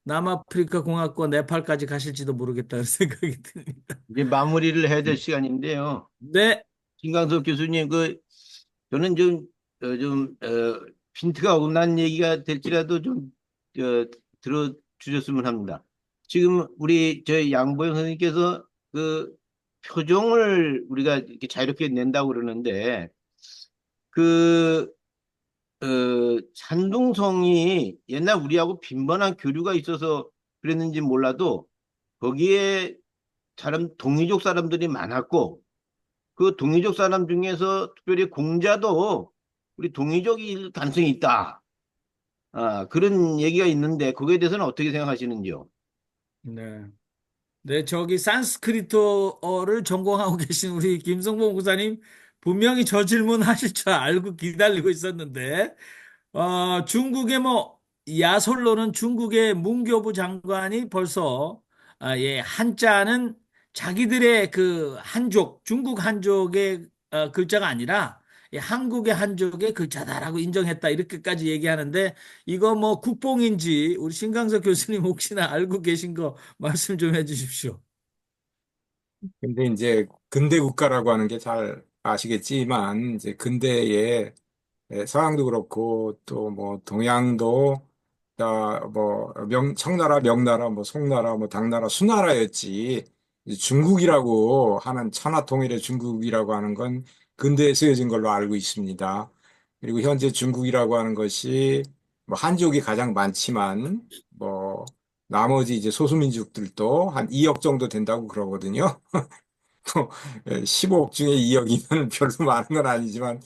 Speaker 3: 남아프리카 공화국과 네팔까지 가실지도 모르겠다는 생각이 듭니다.
Speaker 6: 이제 마무리를 해야 될 시간인데요.
Speaker 3: 네,
Speaker 6: 김강석 교수님, 저는 핀트가 어긋난 얘기가 될지라도 들어주셨으면 합니다. 지금 저희 양보영 선생님께서 그 표정을 우리가 이렇게 자유롭게 낸다고 그러는데, 그, 산둥성이 옛날 우리하고 빈번한 교류가 있어서 그랬는지 몰라도 거기에 동이족 사람들이 많았고, 그 동이족 사람 중에서 특별히 공자도 우리 동이족일 가능성이 있다. 그런 얘기가 있는데 거기에 대해서는 어떻게 생각하시는지요?
Speaker 3: 네. 네, 저기 산스크리트어를 전공하고 계신 우리 김성봉 목사님 분명히 저 질문 하실 줄 알고 기다리고 있었는데, 중국의 뭐, 야솔로는 중국의 문교부 장관이 벌써, 예, 한자는 자기들의 그 한족, 중국 한족의 글자가 아니라 예, 한국의 한족의 글자다라고 인정했다. 이렇게까지 얘기하는데, 이거 뭐 국뽕인지 우리 신강석 교수님 혹시나 알고 계신 거 말씀 좀 해주십시오.
Speaker 2: 근데 이제 근대 국가라고 하는 게 잘 아시겠지만 이제 근대에 서양도 그렇고 또 뭐 동양도 다뭐 청나라, 명나라, 뭐 송나라, 뭐 당나라, 수나라였지. 이제 중국이라고 하는 천하통일의 중국이라고 하는 건 근대에 쓰여진 걸로 알고 있습니다. 그리고 현재 중국이라고 하는 것이 뭐 한족이 가장 많지만 뭐 나머지 이제 소수민족들도 한 2억 정도 된다고 그러거든요. 15억 중에 2억이면 별로 많은 건 아니지만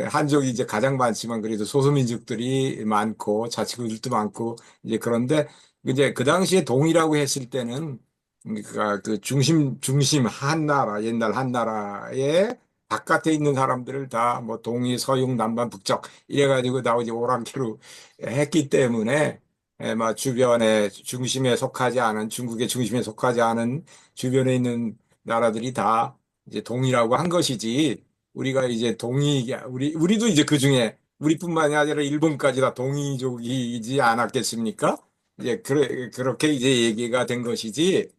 Speaker 2: 한족이 이제 가장 많지만 그래도 소수민족들이 많고 자치구들도 많고 이제 그런데 이제 그 당시에 동이라고 했을 때는 그 중심 한나라 옛날 한나라의 바깥에 있는 사람들을 다 뭐 동이 서육 남반 북쪽 이래가지고 다 이제 오랑캐로 했기 때문에 막 주변에 중심에 속하지 않은 중국의 중심에 속하지 않은 주변에 있는 나라들이 다 이제 동이라고 한 것이지 우리가 이제 우리도 이제 그 중에 우리뿐만이 아니라 일본까지 다 동이족이지 않았겠습니까? 이제 그렇게 이제 얘기가 된 것이지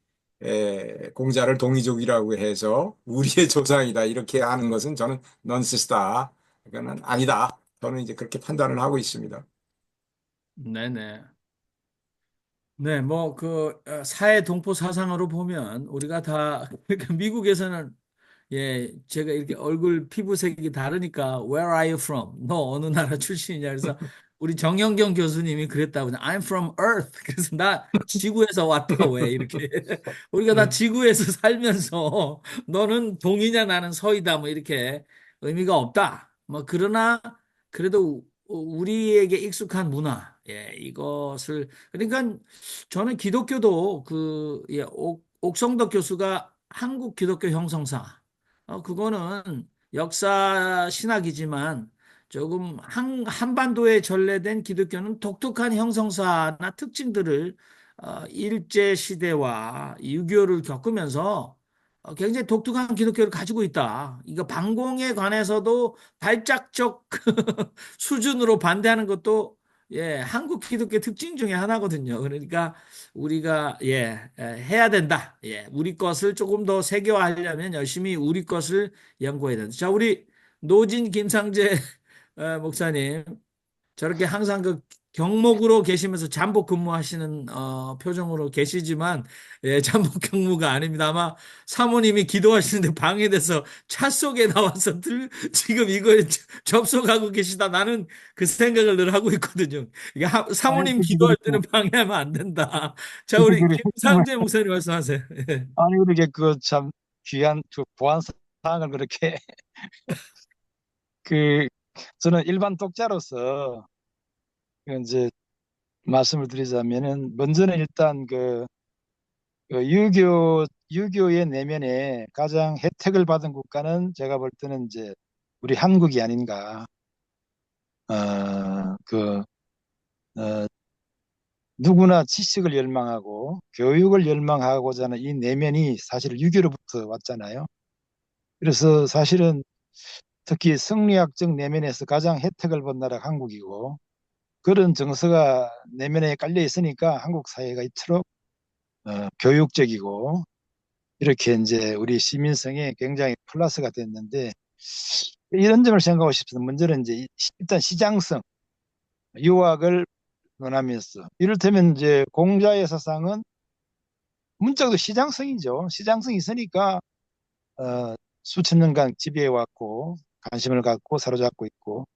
Speaker 2: 공자를 동이족이라고 해서 우리의 조상이다 이렇게 하는 것은 저는 넌센스다. 그거는 아니다. 저는 이제 그렇게 판단을 하고 있습니다.
Speaker 3: 네네. 네, 뭐, 사회 동포 사상으로 보면, 우리가 다, 그러니까 미국에서는, 예, 제가 이렇게 얼굴 피부색이 다르니까, Where are you from? 너 어느 나라 출신이냐? 그래서, 우리 정영경 교수님이 그랬다고, I'm from Earth. 그래서 나 지구에서 왔다, 왜, 이렇게. 우리가 다 지구에서 살면서, 너는 동이냐, 나는 서이다, 뭐, 이렇게 의미가 없다. 뭐, 그러나, 그래도 우리에게 익숙한 문화, 예, 이것을, 그러니까 저는 기독교도 예, 옥성덕 교수가 한국 기독교 형성사, 그거는 역사 신학이지만 조금 한반도에 전래된 기독교는 독특한 형성사나 특징들을 일제 시대와 유교를 겪으면서 굉장히 독특한 기독교를 가지고 있다. 이거 반공에 관해서도 발작적 수준으로 반대하는 것도 예, 한국 기독교 특징 중에 하나거든요. 그러니까 우리가 해야 된다. 예, 우리 것을 조금 더 세계화하려면 열심히 우리 것을 연구해야 된다. 자, 우리 노진 김상재 목사님 저렇게 항상 그 경목으로 계시면서 잠복 근무하시는 표정으로 계시지만 잠복 근무가 아닙니다. 아마 사모님이 기도하시는데 방해돼서 차 속에 나와서 지금 이거에 접속하고 계시다. 나는 그 생각을 늘 하고 있거든요. 이게
Speaker 8: 아니,
Speaker 3: 사모님
Speaker 8: 그게
Speaker 3: 기도할 때는
Speaker 8: 그렇고,
Speaker 3: 방해하면 안 된다. 자,
Speaker 8: 그게
Speaker 3: 우리
Speaker 8: 그렇고,
Speaker 3: 김상재 목사님 말씀하세요. 예.
Speaker 8: 아니, 그렇게 그 참 귀한 그 보안 사항을 그렇게, 그, 저는 일반 독자로서, 이제 말씀을 드리자면은, 먼저는 일단 유교의 내면에 가장 혜택을 받은 국가는 제가 볼 때는 이제 우리 한국이 아닌가. 어, 그, 어, 누구나 지식을 열망하고 교육을 열망하고자 하는 이 내면이 사실 유교로부터 왔잖아요. 그래서 사실은 특히 성리학적 내면에서 가장 혜택을 본 나라가 한국이고 그런 정서가 내면에 깔려 있으니까 한국 사회가 이토록 교육적이고 이렇게 이제 우리 시민성에 굉장히 플러스가 됐는데 이런 점을 생각하고 싶습니다. 먼저는 이제 일단 시장성, 유학을 원하면서 이를테면 이제 공자의 사상은 문짝도 시장성이죠. 시장성이 있으니까 수천 년간 지배해 왔고 관심을 갖고 사로잡고 있고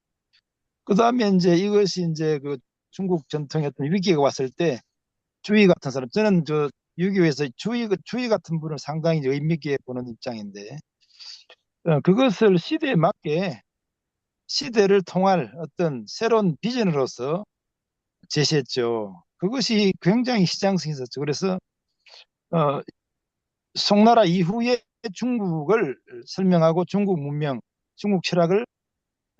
Speaker 8: 그 다음에 이제 이것이 이제 그 중국 전통의 어떤 위기가 왔을 때 주의 같은 사람 저는 저 유교에서 주의 같은 분을 상당히 이제 의미 있게 보는 입장인데 그것을 시대에 맞게 시대를 통할 어떤 새로운 비전으로서 제시했죠. 그것이 굉장히 시장성이 있었죠. 그래서 어, 송나라 이후에 중국을 설명하고 중국 문명, 중국 철학을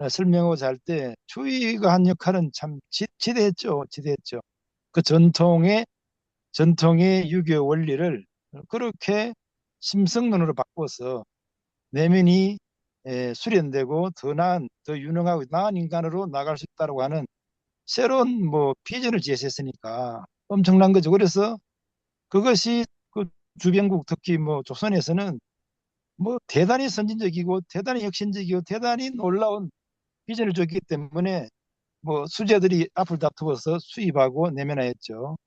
Speaker 8: 설명하고자 할 때 추이가 한 역할은 참 지대했죠. 지대했죠. 그 전통의 유교 원리를 그렇게 심성론으로 바꿔서 내면이 수련되고 더 나은, 더 유능하고 나은 인간으로 나갈 수 있다고 하는 새로운 뭐 비전을 제시했으니까 엄청난 거죠. 그래서 그것이 그 주변국 특히 뭐 조선에서는 뭐 대단히 선진적이고 대단히 혁신적이고 대단히 놀라운 비전을 줬기 때문에 뭐 수재들이 앞을 다투어서 수입하고 내면화했죠.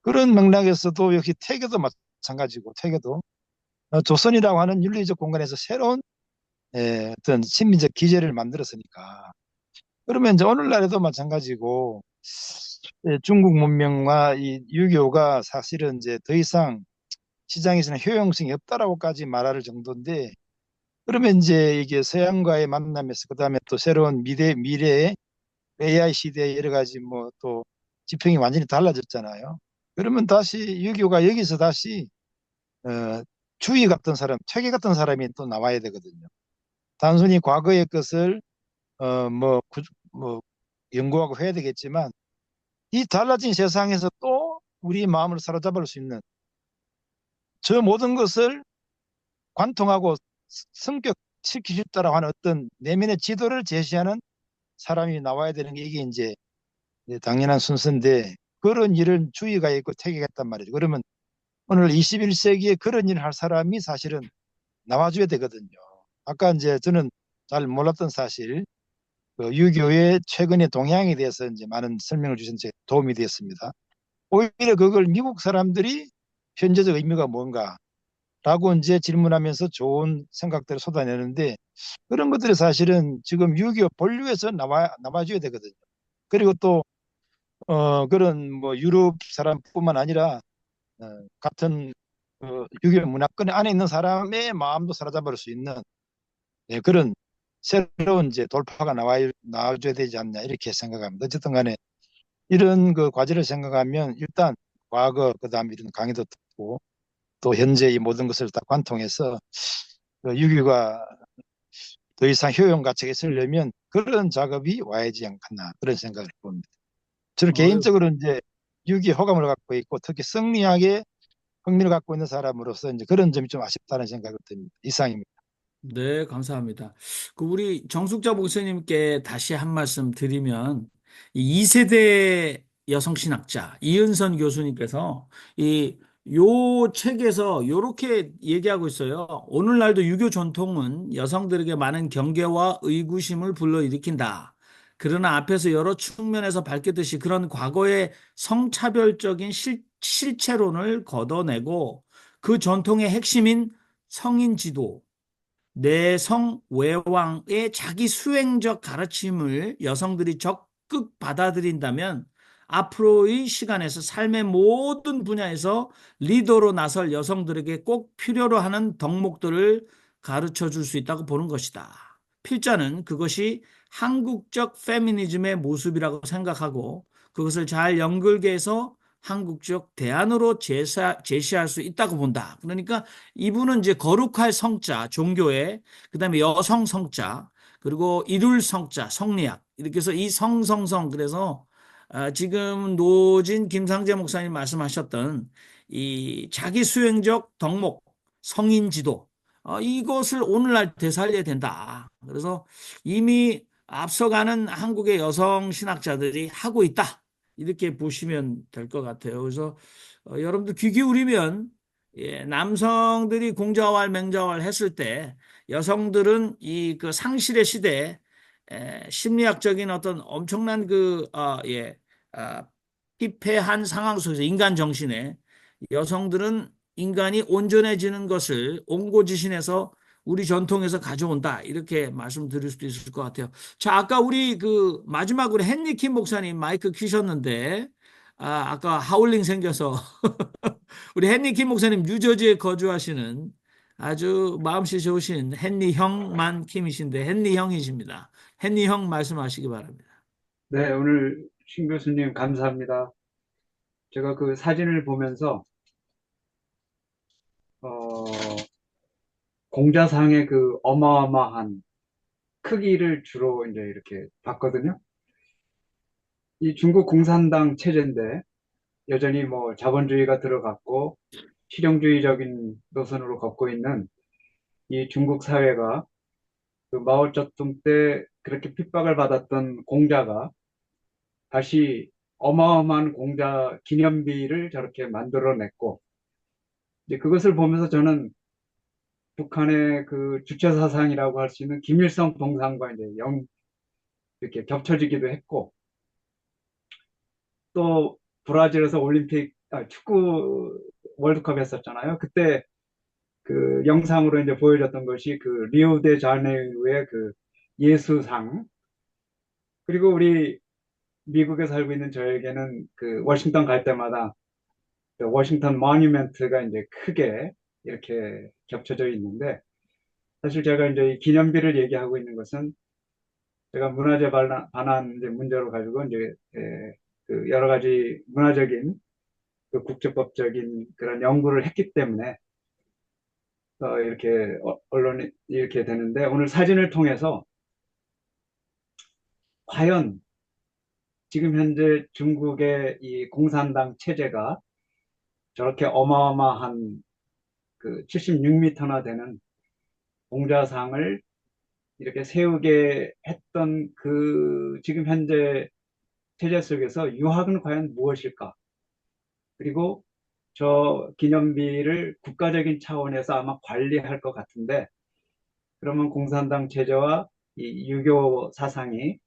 Speaker 8: 그런 맥락에서도 역시 태교도 마찬가지고 태교도 조선이라고 하는 윤리적 공간에서 새로운 어떤 친민적 기제를 만들었으니까 그러면 이제 오늘날에도 마찬가지고 중국 문명과 이 유교가 사실은 이제 더 이상 시장에서는 효용성이 없다라고까지 말할 정도인데 그러면 이제 이게 서양과의 만남에서 그다음에 또 새로운 미래의 AI 시대의 여러 가지 뭐 또 지평이 완전히 달라졌잖아요. 그러면 다시 유교가 여기서 다시 주의 같은 사람, 체계 같은 사람이 또 나와야 되거든요. 단순히 과거의 것을 뭐 연구하고 해야 되겠지만 이 달라진 세상에서 또 우리 마음을 사로잡을 수 있는 저 모든 것을 관통하고 성격시킬 수 있다라고 하는 어떤 내면의 지도를 제시하는 사람이 나와야 되는 게 이게 이제 당연한 순서인데 그런 일은 주의가 있고 태계가 있단 말이죠. 그러면 오늘 21세기에 그런 일을 할 사람이 사실은 나와줘야 되거든요. 아까 이제 저는 잘 몰랐던 사실, 그 유교의 최근의 동향에 대해서 이제 많은 설명을 주신 데 도움이 되었습니다. 오히려 그걸 미국 사람들이 현재적 의미가 뭔가라고 이제 질문하면서 좋은 생각들을 쏟아내는데 그런 것들이 사실은 지금 유교 본류에서 나와줘야 되거든요. 그리고 또 그런 뭐 유럽 사람뿐만 아니라 같은 유교 문화권 안에 있는 사람의 마음도 사로잡을 수 있는 그런 새로운 이제 돌파가 나와줘야 되지 않냐 이렇게 생각합니다. 어쨌든 간에 이런 그 과제를 생각하면 일단 과거 그다음에 이런 강의도 듣고 또 현재 이 모든 것을 다 관통해서 유교가 더 이상 효용가치가 있으려면 그런 작업이 와야지 않겠나 그런 생각을 봅니다. 저는
Speaker 3: 어유,
Speaker 8: 개인적으로 이제 유교 호감을 갖고 있고 특히 성리학에 흥미를 갖고 있는 사람으로서 이제 그런 점이 좀 아쉽다는 생각이 듭니다. 이상입니다.
Speaker 3: 네, 감사합니다. 그 우리 정숙자 목사님께 다시 한 말씀 드리면 이 2세대 여성 신학자 이은선 교수님께서 이 요 책에서 요렇게 얘기하고 있어요. 오늘날도 유교 전통은 여성들에게 많은 경계와 의구심을 불러일으킨다. 그러나 앞에서 여러 측면에서 밝혔듯이 그런 과거의 성차별적인 실체론을 걷어내고 그 전통의 핵심인 성인 지도, 내성 외왕의 자기 수행적 가르침을 여성들이 적극 받아들인다면 앞으로의 시간에서 삶의 모든 분야에서 리더로 나설 여성들에게 꼭 필요로 하는 덕목들을 가르쳐 줄 수 있다고 보는 것이다. 필자는 그것이 한국적 페미니즘의 모습이라고 생각하고 그것을 잘 연결해서 한국적 대안으로 제시할 수 있다고 본다. 그러니까 이분은 이제 거룩할 성자, 종교에, 그 다음에 여성 성자, 그리고 이룰 성자, 성리학. 이렇게 해서 이 성성성, 그래서 지금 노진 김상재 목사님 말씀하셨던 이 자기 수행적 덕목, 성인 지도, 이것을 오늘날 되살려야 된다. 그래서 이미 앞서가는 한국의 여성 신학자들이 하고 있다. 이렇게 보시면 될 것 같아요. 그래서 여러분들 귀 기울이면 남성들이 공자왈 맹자왈 했을 때 여성들은 이 그 상실의 시대에 심리학적인 어떤 엄청난 피폐한 상황 속에서 인간 정신에 여성들은 인간이 온전해지는 것을 옹고지신해서 우리 전통에서 가져온다. 이렇게 말씀드릴 수도 있을 것 같아요. 자, 아까 우리 그 마지막으로 헨리 킴 목사님 마이크 켜셨는데, 아까 하울링 생겨서 우리 헨리 킴 목사님 뉴저지에 거주하시는 아주 마음씨 좋으신 헨리 형만 킴이신데 헨리 형이십니다. 헨리 형 말씀하시기 바랍니다.
Speaker 9: 네, 오늘 신 교수님 감사합니다. 제가 그 사진을 보면서 어, 공자상의 그 어마어마한 크기를 주로 이제 이렇게 봤거든요. 이 중국 공산당 체제인데 여전히 뭐 자본주의가 들어갔고 실용주의적인 노선으로 걷고 있는 이 중국 사회가 그 마오쩌둥 때 그렇게 핍박을 받았던 공자가 다시 어마어마한 공자 기념비를 저렇게 만들어냈고 이제 그것을 보면서 저는 북한의 그 주체 사상이라고 할 수 있는 김일성 동상과 이제 이렇게 겹쳐지기도 했고 또 브라질에서 축구 월드컵 했었잖아요. 그때 그 영상으로 이제 보여줬던 것이 그 리우데자네이루의 그 예수상 그리고 우리 미국에 살고 있는 저에게는 그 워싱턴 갈 때마다 그 워싱턴 모뉴멘트가 이제 크게 이렇게 겹쳐져 있는데 사실 제가 이제 이 기념비를 얘기하고 있는 것은 제가 문화재 반환 이제 문제로 가지고 이제 그 여러 가지 문화적인 그 국제법적인 그런 연구를 했기 때문에 이렇게 언론이 이렇게 되는데 오늘 사진을 통해서 과연 지금 현재 중국의 이 공산당 체제가 저렇게 어마어마한 그 76m나 되는 공자상을 이렇게 세우게 했던 그 지금 현재 체제 속에서 유학은 과연 무엇일까? 그리고 저 기념비를 국가적인 차원에서 아마 관리할 것 같은데 그러면 공산당 체제와 이 유교 사상이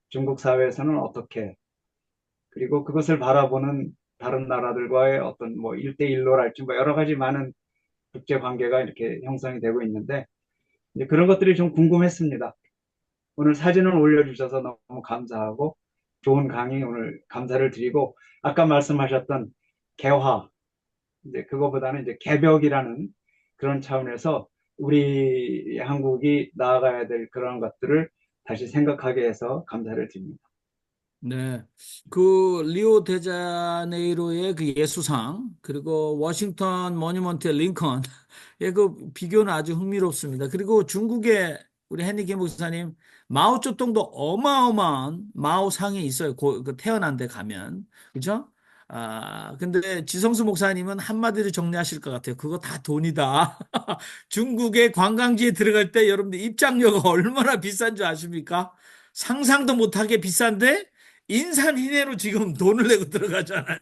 Speaker 9: 중국 사회에서는 어떻게 그리고 그것을 바라보는 다른 나라들과의 어떤 뭐 일대일로랄지 뭐 여러 가지 많은 국제 관계가 이렇게 형성이 되고 있는데 이제 그런 것들이 좀 궁금했습니다. 오늘 사진을 올려주셔서 너무 감사하고 좋은 강의 오늘 감사를 드리고 아까 말씀하셨던 개화 이제 그거보다는 이제 개벽이라는 그런 차원에서 우리 한국이 나아가야 될 그런 것들을 다시 생각하게 해서 감사를 드립니다.
Speaker 3: 네. 그 리오 데자네이로의 그 예수상 그리고 워싱턴 모뉴먼트의 링컨 그 비교는 아주 흥미롭습니다. 그리고 중국의 우리 헨리케 목사님 마오쩌둥도 어마어마한 마오상이 있어요. 그 태어난 데 가면. 그죠? 근데 지성수 목사님은 한마디로 정리하실 것 같아요. 그거 다 돈이다. 중국의 관광지에 들어갈 때 여러분들 입장료가 얼마나 비싼 줄 아십니까? 상상도 못하게 비싼데 인산인해로 지금 돈을 내고 들어가잖아요.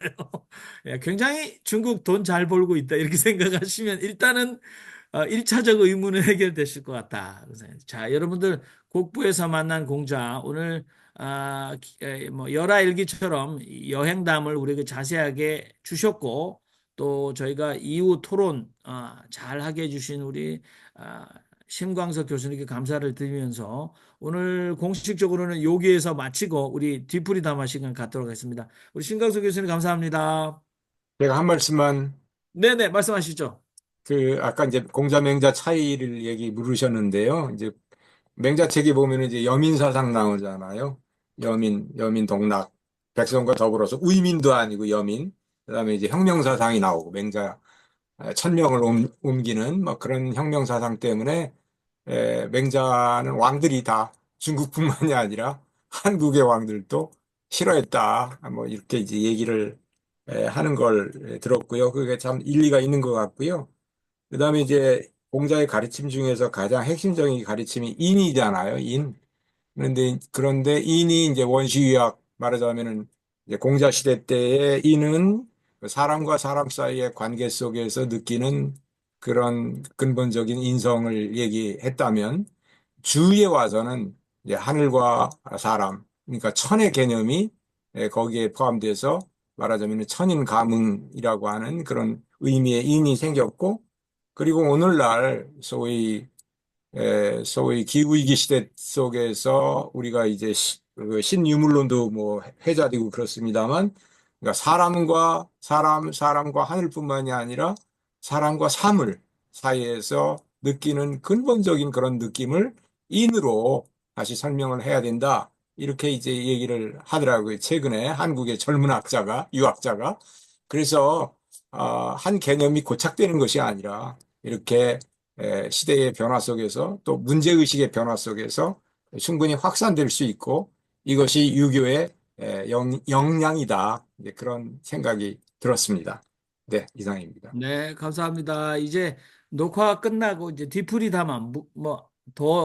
Speaker 3: 예, 굉장히 중국 돈 잘 벌고 있다. 이렇게 생각하시면 일단은 1차적 의문은 해결되실 것 같다. 자, 여러분들 곡부에서 만난 공자 오늘 뭐 열하일기처럼 여행담을 우리에게 자세하게 주셨고 또 저희가 이후 토론 잘 하게 해주신 우리 심광석 교수님께 감사를 드리면서 오늘 공식적으로는 여기에서 마치고 우리 뒤풀이 담화 시간 갖도록 하겠습니다. 우리 심광석 교수님 감사합니다.
Speaker 2: 제가 한 말씀만
Speaker 3: 네네 말씀하시죠.
Speaker 2: 그 아까 이제 공자 맹자 차이를 얘기 물으셨는데요. 이제 맹자책에 보면 이제 여민사상 나오잖아요. 여민 동락 백성과 더불어서 우이민도 아니고 여민. 그다음에 이제 혁명사상이 나오고 맹자 천명을 옮기는 뭐 그런 혁명사상 때문에 맹자는 왕들이 다 중국뿐만이 아니라 한국의 왕들도 싫어했다. 뭐 이렇게 이제 얘기를 하는 걸 들었고요. 그게 참 일리가 있는 것 같고요. 그다음에 이제 공자의 가르침 중에서 가장 핵심적인 가르침이 인이잖아요. 인. 그런데 인이 이제 원시유학 말하자면은 이제 공자 시대 때의 인은 사람과 사람 사이의 관계 속에서 느끼는 그런 근본적인 인성을 얘기했다면 주위에 와서는 이제 하늘과 사람, 그러니까 천의 개념이 거기에 포함돼서 말하자면 천인 감응이라고 하는 그런 의미의 인이 생겼고, 그리고 오늘날 소위 기후위기 시대 속에서 우리가 이제 그 신유물론도 뭐 회자되고 그렇습니다만, 그러니까 사람과 하늘뿐만이 아니라 사람과 사물 사이에서 느끼는 근본적인 그런 느낌을 인으로 다시 설명을 해야 된다. 이렇게 이제 얘기를 하더라고요. 최근에 한국의 젊은 유학자가. 그래서 한 개념이 고착되는 것이 아니라 이렇게 시대의 변화 속에서 또 문제의식의 변화 속에서 충분히 확산될 수 있고 이것이 유교의 역량이다. 이제 그런 생각이 들었습니다. 네, 이상입니다.
Speaker 3: 네, 감사합니다. 이제 녹화 끝나고 이제 뒤풀이 담아 뭐더